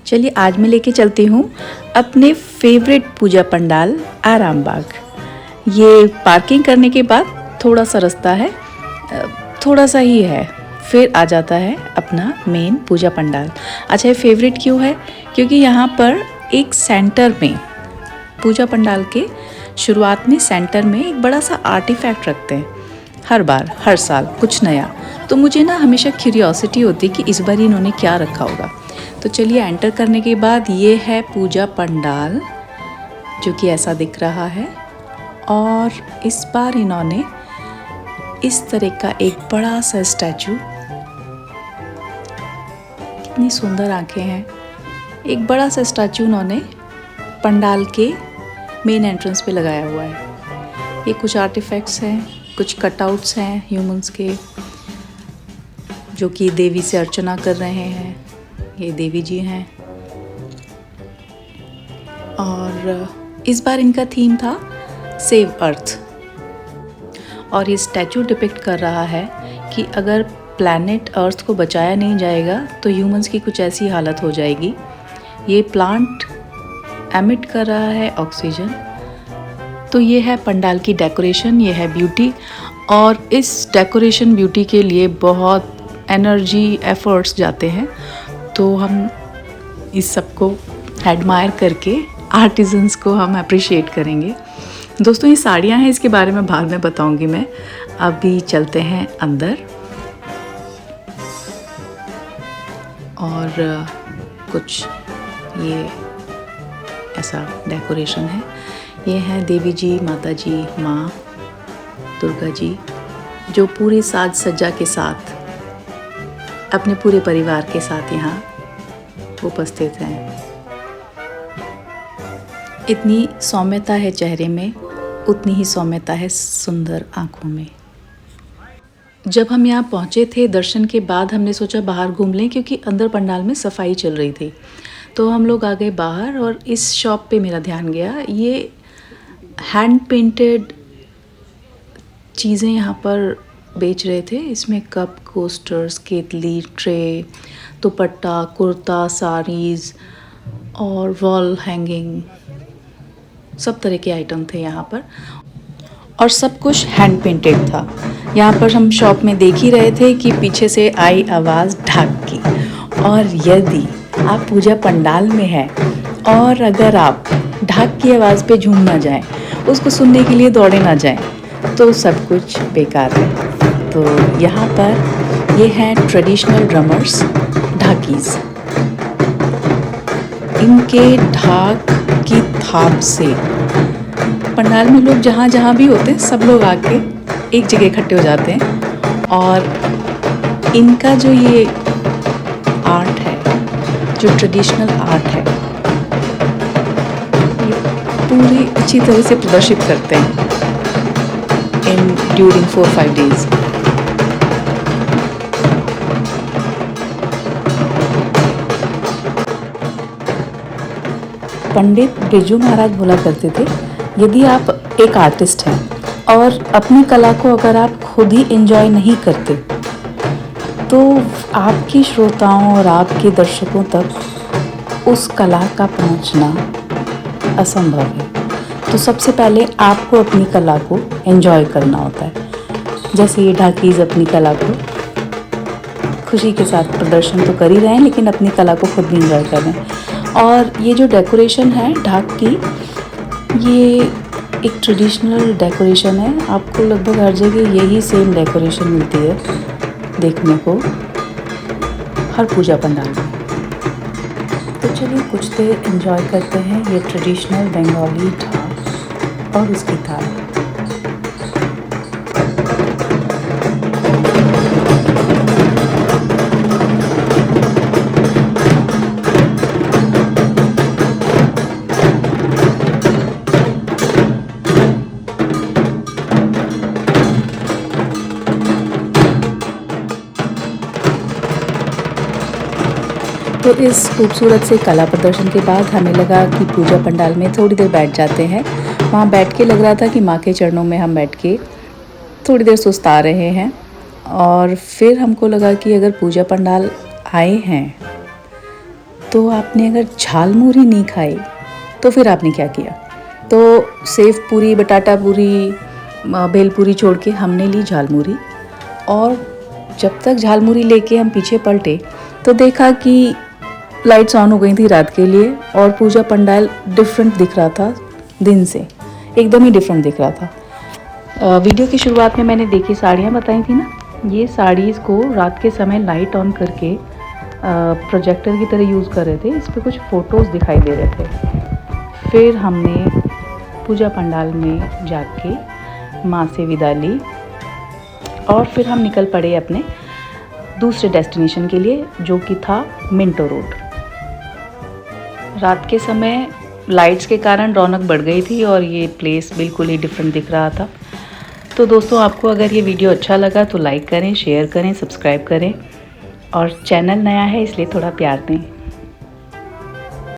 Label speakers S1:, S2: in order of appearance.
S1: चलिए आज मैं लेके चलती हूँ अपने फेवरेट पूजा पंडाल आराम बाग। ये पार्किंग करने के बाद थोड़ा सा रास्ता है, थोड़ा सा ही है, फिर आ जाता है अपना मेन पूजा पंडाल। अच्छा, ये फेवरेट क्यों है? क्योंकि यहाँ पर एक सेंटर में पूजा पंडाल के शुरुआत में सेंटर में एक बड़ा सा आर्टिफैक्ट रखते हैं हर बार, हर साल कुछ नया। तो मुझे ना हमेशा क्यूरियोसिटी होती कि इस बार इन्होंने क्या रखा होगा। तो चलिए एंटर करने के बाद ये है पूजा पंडाल, जो कि ऐसा दिख रहा है। और इस बार इन्होंने इस तरह का एक बड़ा सा स्टैचू, कितनी सुंदर आंखें हैं, एक बड़ा सा स्टैचू इन्होंने पंडाल के मेन एंट्रेंस पे लगाया हुआ है। ये कुछ आर्टिफैक्ट्स हैं, कुछ कटआउट्स हैं ह्यूमंस के, जो कि देवी से अर्चना कर रहे हैं। ये देवी जी हैं। और इस बार इनका थीम था सेव अर्थ। और ये स्टैचू डिपिक्ट कर रहा है कि अगर प्लैनेट अर्थ को बचाया नहीं जाएगा तो ह्यूमंस की कुछ ऐसी हालत हो जाएगी। ये प्लांट एमिट कर रहा है ऑक्सीजन। तो ये है पंडाल की डेकोरेशन, ये है ब्यूटी। और इस डेकोरेशन ब्यूटी के लिए बहुत एनर्जी एफर्ट्स जाते हैं। तो हम इस सब को एडमायर करके आर्टिजन्स को हम अप्रिशिएट करेंगे। दोस्तों, ये साड़ियाँ हैं, इसके बारे में बाद में बताऊंगी मैं। अभी चलते हैं अंदर और कुछ ये ऐसा डेकोरेशन है। ये हैं देवी जी, माता जी, माँ दुर्गा जी, जो पूरी साज सज्जा के साथ अपने पूरे परिवार के साथ यहाँ उपस्थित हैं। इतनी सौम्यता है चेहरे में, उतनी ही सौम्यता है सुंदर आँखों में। जब हम यहाँ पहुँचे थे दर्शन के बाद, हमने सोचा बाहर घूम लें, क्योंकि अंदर पंडाल में सफाई चल रही थी। तो हम लोग आ गए बाहर और इस शॉप पे मेरा ध्यान गया। ये हैंड पेंटेड चीज़ें यहाँ पर बेच रहे थे। इसमें कप, कोस्टर्स, केतली, ट्रे, दुपट्टा, कुर्ता, साड़ीज़ और वॉल हैंगिंग, सब तरह के आइटम थे यहाँ पर। और सब कुछ हैंड पेंटेड था। यहाँ पर हम शॉप में देख ही रहे थे कि पीछे से आई आवाज़ ढाक की। और यदि आप पूजा पंडाल में हैं और अगर आप ढाक की आवाज़ पे झूम ना जाएं, उसको सुनने के लिए दौड़े ना जाएं, तो सब कुछ बेकार है। तो यहाँ पर ये हैं ट्रेडिशनल ड्रमर्स, ढाकीज़। इनके ढाक की थाप से पंडाल में लोग जहाँ जहाँ भी होते हैं, सब लोग आके एक जगह इकट्ठे हो जाते हैं। और इनका जो ये आर्ट है, जो ट्रेडिशनल आर्ट है, ये पूरी अच्छी तरह से प्रदर्शित करते हैं in during 4-5 days. Pandit Birju Maharaj बोला करते थे, यदि आप एक आर्टिस्ट हैं और अपनी कला को अगर आप खुद ही एंजॉय नहीं करते, तो आपकी श्रोताओं और आपके दर्शकों तक उस कला का पहुंचना असंभव है। तो सबसे पहले आपको अपनी कला को एंजॉय करना होता है। जैसे ये ढाकीज़ अपनी कला को खुशी के साथ प्रदर्शन तो कर ही रहे हैं, लेकिन अपनी कला को खुद भी एंजॉय कर रहे हैं। और ये जो डेकोरेशन है ढाक की, ये एक ट्रेडिशनल डेकोरेशन है। आपको लगभग हर जगह यही सेम डेकोरेशन मिलती है देखने को, हर पूजा पंडाल में। तो चलिए कुछ देर एंजॉय करते हैं ये ट्रेडिशनल बंगाली ढाक और उसकी थाल। तो इस खूबसूरत से कला प्रदर्शन के बाद हमें लगा कि पूजा पंडाल में थोड़ी देर बैठ जाते हैं। वहाँ बैठ के लग रहा था कि माँ के चरणों में हम बैठ के थोड़ी देर सुस्ता रहे हैं। और फिर हमको लगा कि अगर पूजा पंडाल आए हैं तो आपने अगर झालमुरी नहीं खाई तो फिर आपने क्या किया? तो सेव पूरी, बटाटा पूरी, भेलपूरी छोड़ के हमने ली झालमुरी। और जब तक झालमुरी लेके हम पीछे पलटे तो देखा कि लाइट्स ऑन हो गई थी रात के लिए और पूजा पंडाल डिफरेंट दिख रहा था, दिन से एकदम ही डिफरेंट दिख रहा था। वीडियो की शुरुआत में मैंने देखी साड़ियाँ बताई थी ना, ये साड़ीज़ को रात के समय लाइट ऑन करके प्रोजेक्टर की तरह यूज़ कर रहे थे। इस पर कुछ फ़ोटोज़ दिखाई दे रहे थे। फिर हमने पूजा पंडाल में जाके माँ से विदा ली और फिर हम निकल पड़े अपने दूसरे डेस्टिनेशन के लिए, जो कि था मिंटो रोड। रात के समय लाइट्स के कारण रौनक बढ़ गई थी और ये प्लेस बिल्कुल ही डिफरेंट दिख रहा था। तो दोस्तों, आपको अगर ये वीडियो अच्छा लगा तो लाइक करें, शेयर करें, सब्सक्राइब करें और चैनल नया है इसलिए थोड़ा प्यार दें।